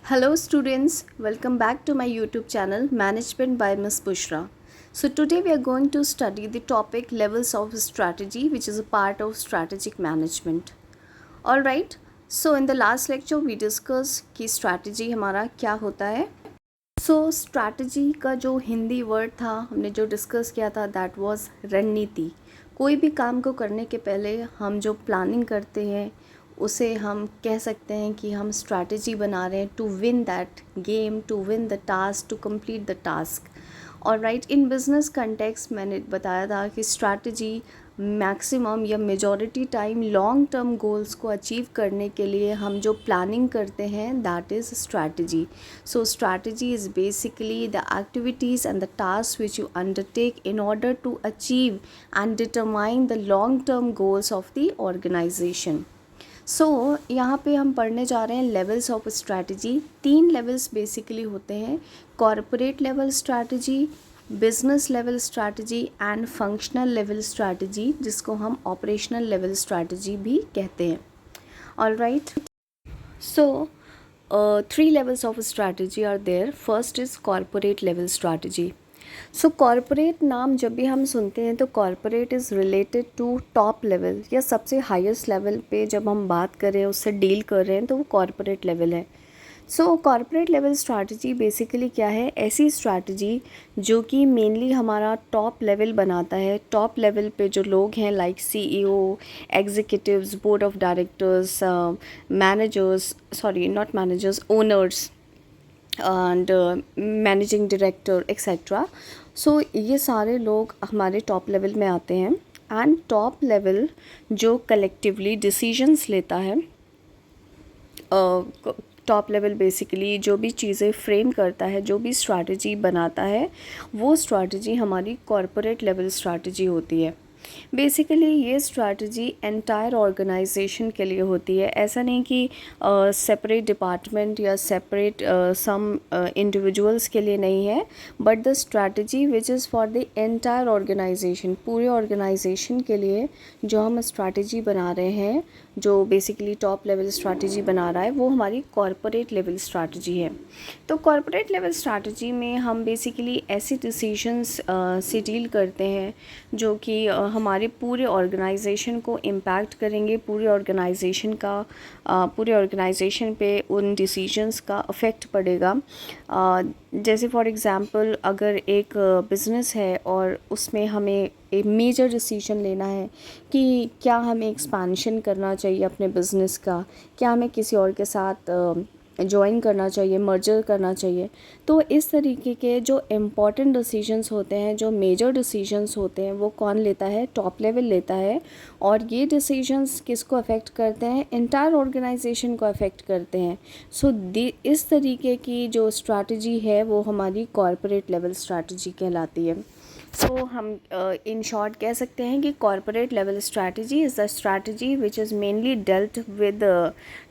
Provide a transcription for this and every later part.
Hello students, welcome back to my YouTube channel Management by Ms. Bushra. So today we are going to study the topic levels of strategy, which is a part of strategic management. Alright, so in the last lecture we discussed कि strategy हमारा क्या होता है. So strategy का जो Hindi word था हमने जो डिस्कस किया था that was रणनीति. कोई भी काम को करने के पहले हम जो प्लानिंग करते हैं उसे हम कह सकते हैं कि हम स्ट्रैटेजी बना रहे हैं to win that game, to win the task, to complete the task. और राइट, इन बिजनेस कंटेक्स्ट मैंने बताया था कि स्ट्रैटेजी मैक्सिमम या majority time long term goals को अचीव करने के लिए हम जो प्लानिंग करते हैं that is strategy. So strategy is basically the activities and the task which you undertake in order to achieve and determine the long term goals of the organisation. सो यहाँ पे हम पढ़ने जा रहे हैं levels of strategy. 3 levels basically होते हैं: corporate level strategy, business level strategy and functional level strategy, जिसको हम ऑपरेशनल लेवल स्ट्रैटेजी भी कहते हैं. Alright, so 3 levels of strategy are there. First is corporate level strategy. So corporate नाम जब भी हम सुनते हैं तो corporate is related to top level या सबसे हाईएस्ट लेवल पे जब हम बात करें उससे डील कर रहे हैं तो वो कॉरपोरेट लेवल है. सो कॉरपोरेट लेवल स्ट्रैटेजी बेसिकली क्या है? ऐसी स्ट्रैटेजी जो कि मेनली हमारा टॉप लेवल बनाता है. टॉप लेवल पे जो लोग हैं like CEO, executives, board of directors, managers, sorry not managers, owners and managing director etcetera. So ये सारे लोग हमारे टॉप लेवल में आते हैं. एंड टॉप लेवल जो कलेक्टिवली डिसीजंस लेता है, टॉप लेवल बेसिकली जो भी चीज़ें फ्रेम करता है, जो भी स्ट्रैटेजी बनाता है, वो स्ट्रैटेजी हमारी कॉरपोरेट लेवल स्ट्रैटेजी होती है. बेसिकली ये स्ट्रैटेजी एंटायर ऑर्गेनाइजेशन के लिए होती है. ऐसा नहीं कि सेपरेट डिपार्टमेंट या सेपरेट सम इंडिविजुअल्स के लिए नहीं है, but the strategy which is for the entire organisation, पूरे ऑर्गेनाइजेशन के लिए जो हम स्ट्रैटेजी बना रहे हैं, जो बेसिकली टॉप लेवल स्ट्रैटेजी बना रहा है, वो हमारी कॉरपोरेट लेवल स्ट्रैटेजी है. तो कॉरपोरेट लेवल स्ट्रैटेजी में हम बेसिकली ऐसे डिसीजंस से डील करते हैं जो कि हमारे पूरे ऑर्गेनाइजेशन को इम्पैक्ट करेंगे, पूरे ऑर्गेनाइजेशन पे उन डिसीजंस का अफेक्ट पड़ेगा. जैसे फॉर एग्ज़ाम्पल अगर एक बिज़नेस है और उसमें हमें एक मेजर डिसीजन लेना है कि क्या हमें एक्सपेंशन करना चाहिए अपने बिज़नेस का, क्या हमें किसी और के साथ ज्वाइन करना चाहिए, मर्जर करना चाहिए. तो इस तरीके के जो इम्पॉर्टेंट डिसीजंस होते हैं, जो मेजर डिसीजंस होते हैं, वो कौन लेता है? टॉप लेवल लेता है. और ये डिसीजंस किसको अफेक्ट करते हैं? एंटायर ऑर्गेनाइजेशन को अफेक्ट करते हैं. सो इस तरीके की जो स्ट्रैटेजी है वो हमारी कॉरपोरेट लेवल स्ट्रैटेजी कहलाती है. सो हम इन शॉर्ट कह सकते हैं कि corporate level strategy is the strategy which is mainly dealt with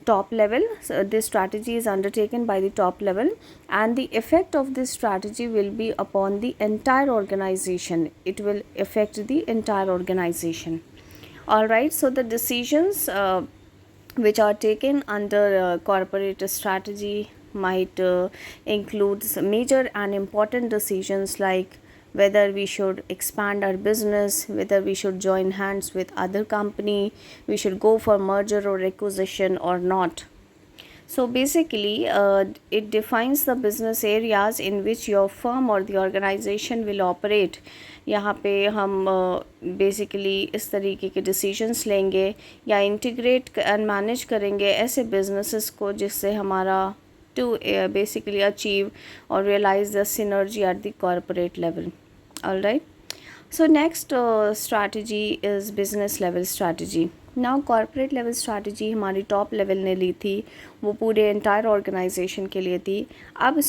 top level. So this strategy is undertaken by the top level and the effect of this strategy will be upon the entire organization. It will affect the entire organization. All right, so the decisions which are taken under corporate strategy might include some major and important decisions like whether we should expand our business, whether we should join hands with other company, we should go for merger or acquisition or not. So basically it defines the business areas in which your firm or the organization will operate. यहाँ पे हम basically इस तरीके के decisions लेंगे या integrate and manage करेंगे ऐसे बिजनेसेस को जिससे हमारा to basically achieve or realize the synergy at the corporate level. All right, so next strategy is business level strategy. Now corporate level strategy हमारी top level ने ली थी, वो पूरे entire organization के लिए थी. अब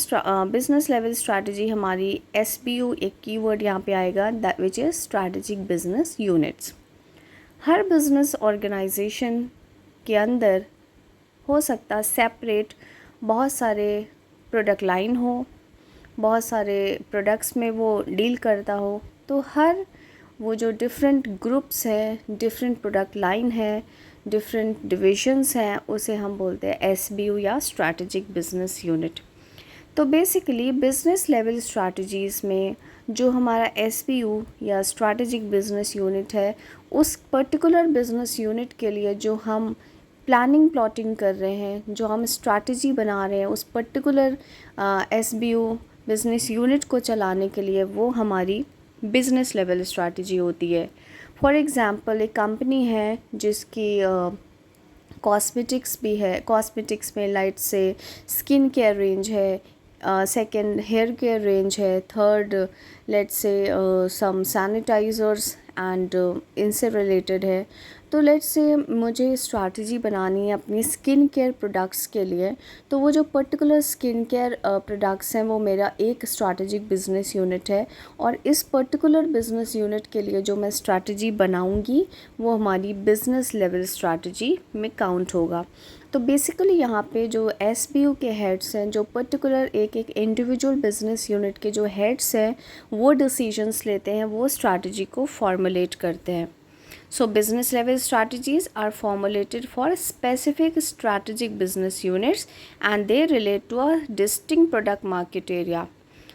business level strategy हमारी SBU, एक कीवर्ड यहाँ पे आएगा, that which is strategic business units. Her business organization के अंदर हो सकता है सेपरेट बहुत सारे प्रोडक्ट लाइन हो, बहुत सारे प्रोडक्ट्स में वो डील करता हो. तो हर वो जो डिफरेंट ग्रुप्स हैं, डिफरेंट प्रोडक्ट लाइन है, डिफरेंट डिविजन्स हैं उसे हम बोलते हैं एसबीयू या स्ट्रैटेजिक बिजनेस यूनिट। तो बेसिकली बिजनेस लेवल स्ट्रैटेजीज़ में जो हमारा एसबीयू या स्ट्रैटेजिक बिजनेस यूनिट है, उस पर्टिकुलर बिजनेस यूनिट के लिए जो हम प्लानिंग प्लॉटिंग कर रहे हैं, जो हम स्ट्रैटेजी बना रहे हैं उस पर्टिकुलर एसबीयू बिजनेस यूनिट को चलाने के लिए, वो हमारी बिजनेस लेवल स्ट्रैटेजी होती है। फॉर एग्ज़ाम्पल एक कंपनी है जिसकी कॉस्मेटिक्स भी है, कॉस्मेटिक्स में लाइट से स्किन केयर रेंज है, सेकंड हेयर केयर रेंज है, third let's say some sanitisers and इनसे रिलेटेड है। तो लेट्स से मुझे स्ट्रैटेजी बनानी है अपनी स्किन केयर प्रोडक्ट्स के लिए, तो वो जो पर्टिकुलर स्किन केयर प्रोडक्ट्स हैं वो मेरा एक स्ट्रैटेजिक बिजनेस यूनिट है, और इस पर्टिकुलर बिजनेस यूनिट के लिए जो मैं स्ट्रैटेजी बनाऊंगी वो हमारी बिजनेस लेवल स्ट्रैटेजी में काउंट होगा। तो बेसिकली यहाँ पे जो एसबीयू के हेड्स हैं, जो पर्टिकुलर एक एक इंडिविजुअल बिजनेस यूनिट के जो हेड्स हैं वो डिसीजंस लेते हैं, वो स्ट्रैटेजी को फॉर्मुलेट करते हैं। So business level strategies are formulated for specific strategic business units and they relate to a distinct product market area.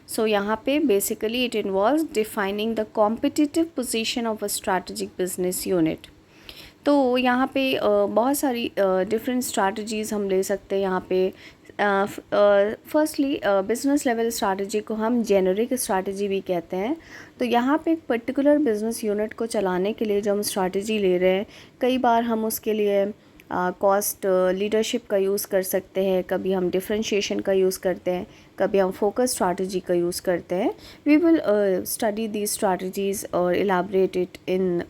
So यहाँ पे basically it involves defining the competitive position of a strategic business unit. तो यहाँ पे बहुत सारी different strategies हम ले सकते हैं यहाँ पे। फर्स्टली बिज़नेस लेवल स्ट्रैटेजी को हम जेनरिक स्ट्रैटेजी भी कहते हैं। तो यहाँ पे एक पर्टिकुलर बिज़नेस यूनिट को चलाने के लिए जो हम स्ट्रैटेजी ले रहे हैं, कई बार हम उसके लिए कॉस्ट लीडरशिप का यूज़ कर सकते हैं, कभी हम डिफरेंशिएशन का यूज़ करते हैं, कभी हम फोकस स्ट्रैटेजी का यूज़ करते हैं। We will study the strategies और elaborate it in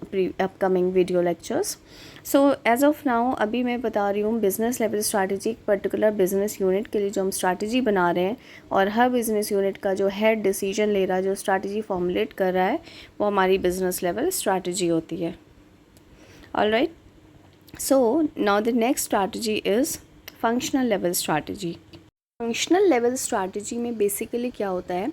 upcoming video lectures. So as of now अभी मैं बता रही हूँ बिज़नेस लेवल स्ट्रैटेजी, एक पर्टिकुलर बिज़नेस यूनिट के लिए जो हम स्ट्रैटेजी बना रहे हैं, और हर बिज़नेस यूनिट का जो हेड डिसीजन ले रहा है, जो स्ट्रैटेजी फॉर्मुलेट कर रहा है, वो हमारी बिज़नेस लेवल स्ट्रैटेजी होती है। Alright, so now the next strategy is functional level strategy. Functional level strategy में बेसिकली क्या होता है,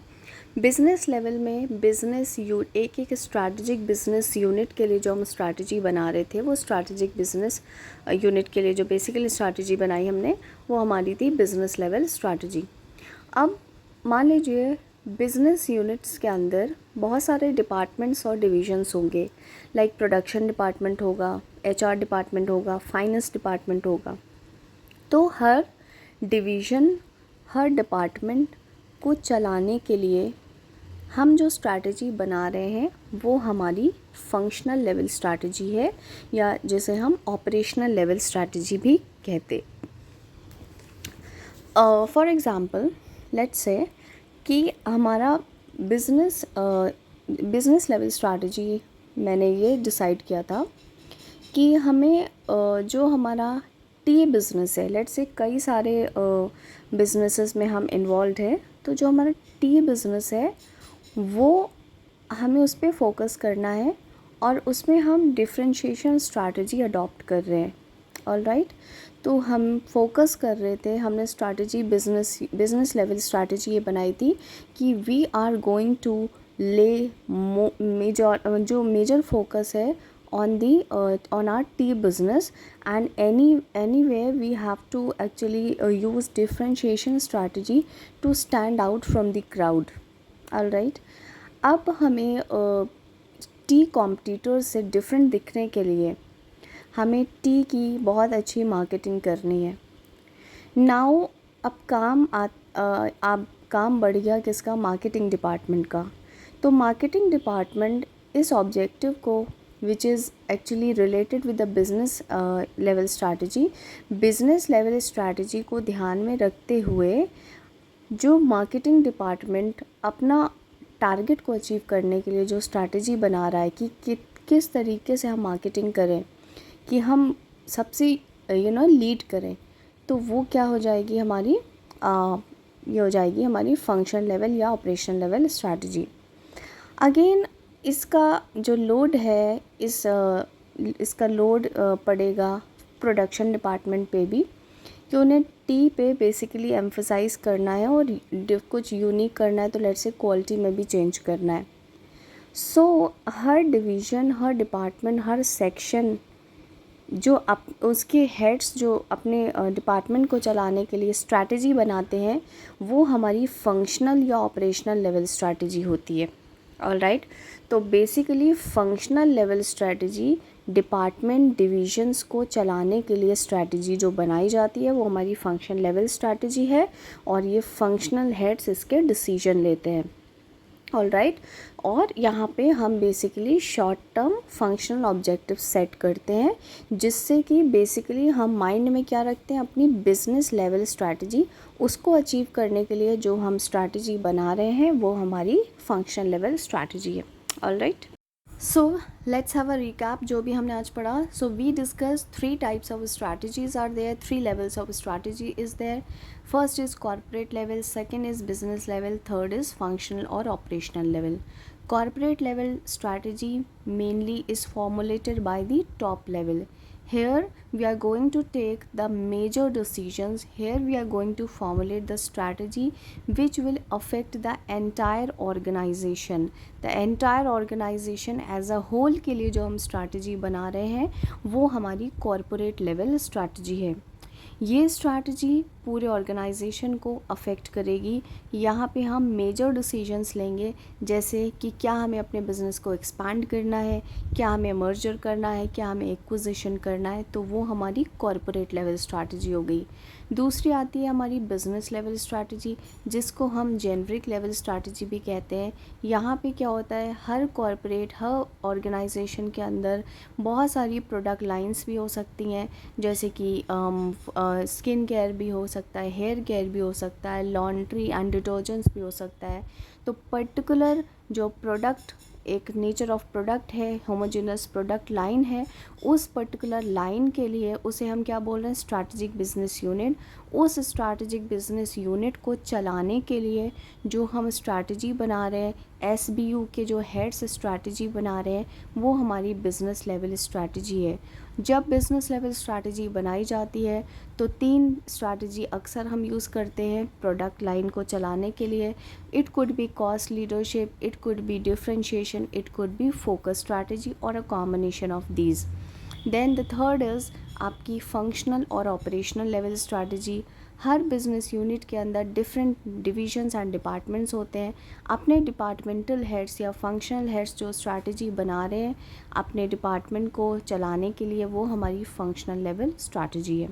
बिज़नेस लेवल में एक एक स्ट्रैटेजिक बिज़नेस यूनिट के लिए जो हम स्ट्रैटेजी बना रहे थे, वो स्ट्रैटेजिक बिज़नेस यूनिट के लिए जो बेसिकली स्ट्रैटेजी बनाई हमने, वो हमारी थी बिज़नेस लेवल स्ट्रैटेजी। अब मान लीजिए बिज़नेस यूनिट्स के अंदर बहुत सारे डिपार्टमेंट्स और डिविजन्स होंगे, लाइक प्रोडक्शन डिपार्टमेंट होगा, एचआर डिपार्टमेंट होगा, फाइनेंस डिपार्टमेंट होगा। तो हर डिवीज़न, हर डिपार्टमेंट को चलाने के लिए हम जो स्ट्रैटेजी बना रहे हैं वो हमारी फंक्शनल लेवल स्ट्रैटेजी है, या जिसे हम ऑपरेशनल लेवल स्ट्रैटेजी भी कहते। फॉर एग्ज़ाम्पल लेट्स से कि हमारा बिज़नेस लेवल स्ट्रैटेजी मैंने ये डिसाइड किया था कि हमें जो हमारा टी बिज़नेस है, लेट्स से कई सारे बिज़नेसेस में हम इन्वॉल्व हैं, तो जो हमारा टी बिज़नेस है वो हमें उस पर फोकस करना है, और उसमें हम डिफरेंशिएशन स्ट्रैटेजी अडॉप्ट कर रहे हैं। ऑलराइट, तो हम फोकस कर रहे थे, हमने स्ट्रैटेजी बिज़नेस लेवल स्ट्रैटेजी ये बनाई थी कि वी आर गोइंग टू ले मेजर फोकस है on our tea business, and anywhere we have to actually use differentiation strategy to stand out from the crowd. Alright, अब हमें टी कॉम्पिटिटर्स से different दिखने के लिए हमें टी की बहुत अच्छी मार्केटिंग करनी है। नाउ अब काम बढ़ गया किसका, मार्केटिंग डिपार्टमेंट का। तो मार्केटिंग डिपार्टमेंट इस ऑब्जेक्टिव को which is actually related with the business level strategy, business level strategy को ध्यान में रखते हुए जो मार्केटिंग डिपार्टमेंट अपना टारगेट को अचीव करने के लिए जो स्ट्रैटेजी बना रहा है कि किस तरीके से हम मार्केटिंग करें कि हम सबसे लीड करें, तो वो क्या हो जाएगी हमारी ये हो जाएगी हमारी फंक्शन लेवल या ऑपरेशन लेवल स्ट्रैटेजी। अगेन इसका जो लोड है इसका लोड पड़ेगा प्रोडक्शन डिपार्टमेंट पे भी, कि उन्हें टी पे बेसिकली एम्फसाइज़ करना है और कुछ यूनिक करना है, तो लेट्स से क्वालिटी में भी चेंज करना है। सो हर डिवीज़न, हर डिपार्टमेंट, हर सेक्शन जो उसके हेड्स जो अपने डिपार्टमेंट को चलाने के लिए स्ट्रैटेजी बनाते हैं, वो हमारी फंक्शनल या ऑपरेशनल लेवल स्ट्रैटेजी होती है। ऑलराइट, तो basically functional level strategy department divisions को चलाने के लिए स्ट्रैटेजी जो बनाई जाती है वो हमारी फंक्शन लेवल स्ट्रैटेजी है, और ये फंक्शनल हेड्स इसके डिसीजन लेते हैं। ऑलराइट, और यहाँ पे हम basically short term functional objective set करते हैं, जिससे कि बेसिकली हम माइंड में क्या रखते हैं, अपनी बिजनेस लेवल स्ट्रैटेजी, उसको अचीव करने के लिए जो हम स्ट्रैटेजी बना रहे हैं वो हमारी फंक्शनल लेवल स्ट्रैटेजी है। Alright, so let's have a recap जो भी हमने आज पढ़ा। So we discuss 3 types of strategies are there, 3 levels of strategy is there. First is corporate level, second is business level, third is functional और operational level. Corporate level strategy mainly is formulated by the top level. Here we are going to take the major decisions. Here we are going to formulate the strategy which will affect the entire organization. The entire organization as a whole के लिए जो हम strategy बना रहे हैं वो हमारी corporate level strategy है। ये स्ट्रैटेजी पूरे ऑर्गेनाइजेशन को अफेक्ट करेगी। यहाँ पे हम मेजर डिसीजंस लेंगे, जैसे कि क्या हमें अपने बिज़नेस को एक्सपैंड करना है, क्या हमें मर्जर करना है, क्या हमें एक्विजिशन करना है, तो वो हमारी कॉरपोरेट लेवल स्ट्रैटेजी हो गई। दूसरी आती है हमारी बिज़नेस लेवल स्ट्रैटेजी, जिसको हम जेनरिक लेवल स्ट्रैटेजी भी कहते हैं। यहाँ पे क्या होता है, हर कॉरपोरेट, हर ऑर्गेनाइजेशन के अंदर बहुत सारी प्रोडक्ट लाइंस भी हो सकती हैं, जैसे कि स्किन केयर भी हो सकता है, हेयर केयर भी हो सकता है, लॉन्ड्री एंड डिटर्जेंट्स भी हो सकता है। तो पर्टिकुलर जो प्रोडक्ट, एक नेचर ऑफ प्रोडक्ट है, होमोजेनस प्रोडक्ट लाइन है, उस पर्टिकुलर लाइन के लिए उसे हम क्या बोल रहे हैं, स्ट्रैटेजिक बिजनेस यूनिट। उस स्ट्रैटेजिक बिजनेस यूनिट को चलाने के लिए जो हम स्ट्रैटेजी बना रहे हैं, SBU के जो हेड्स स्ट्रैटेजी बना रहे हैं, वो हमारी बिज़नेस लेवल स्ट्रैटेजी है। जब बिज़नेस लेवल स्ट्रैटेजी बनाई जाती है तो 3 स्ट्रैटेजी अक्सर हम यूज़ करते हैं प्रोडक्ट लाइन को चलाने के लिए। It could be cost leadership, it could be differentiation, it could be focus strategy और a combination of these. Then the third is आपकी फंक्शनल और ऑपरेशनल लेवल स्ट्रैटेजी। हर बिज़नेस यूनिट के अंदर डिफरेंट डिविजन्स एंड डिपार्टमेंट्स होते हैं। अपने departmental heads या फंक्शनल हेड्स जो स्ट्रैटेजी बना रहे हैं अपने डिपार्टमेंट को चलाने के लिए, वो हमारी फंक्शनल लेवल स्ट्रैटेजी है।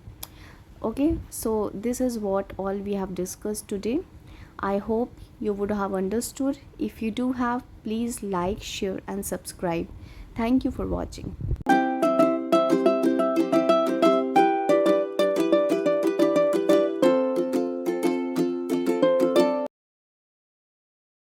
Okay, so this is what all we have discussed today. I hope you would have understood. If you do have, please like, share and subscribe. Thank you for watching.